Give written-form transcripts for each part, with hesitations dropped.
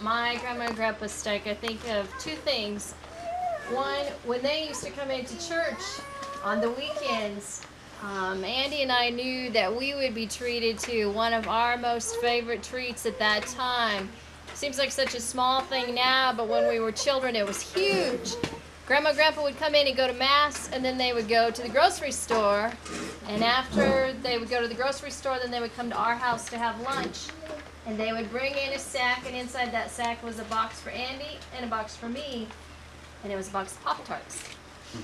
my grandma and grandpa Stec, I think of two things. One, when they used to come into church on the weekends, Andy and I knew that we would be treated to one of our most favorite treats at that time. Seems like such a small thing now, but when we were children, it was huge. Grandma and Grandpa would come in and go to Mass, and then they would go to the grocery store. And after they would go to the grocery store, then they would come to our house to have lunch. And they would bring in a sack, and inside that sack was a box for Andy and a box for me. And it was a box of Pop-Tarts.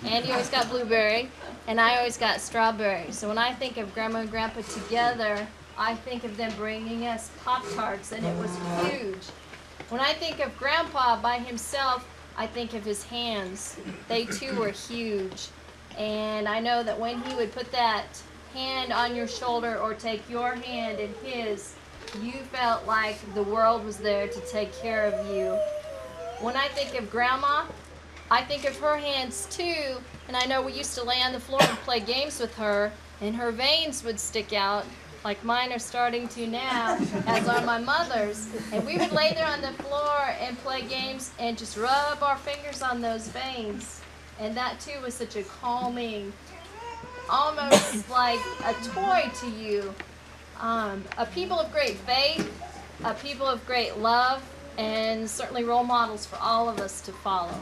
Andy always got blueberry, and I always got strawberry. So when I think of Grandma and Grandpa together, I think of them bringing us Pop-Tarts, and it was huge. When I think of Grandpa by himself, I think of his hands. They too were huge. And I know that when he would put that hand on your shoulder or take your hand in his, you felt like the world was there to take care of you. When I think of Grandma, I think of her hands too, and I know we used to lay on the floor and play games with her, and her veins would stick out, like mine are starting to now, as are my mother's. And we would lay there on the floor and play games and just rub our fingers on those veins. And that too was such a calming, almost like a toy to you. A people of great faith, a people of great love, and certainly role models for all of us to follow.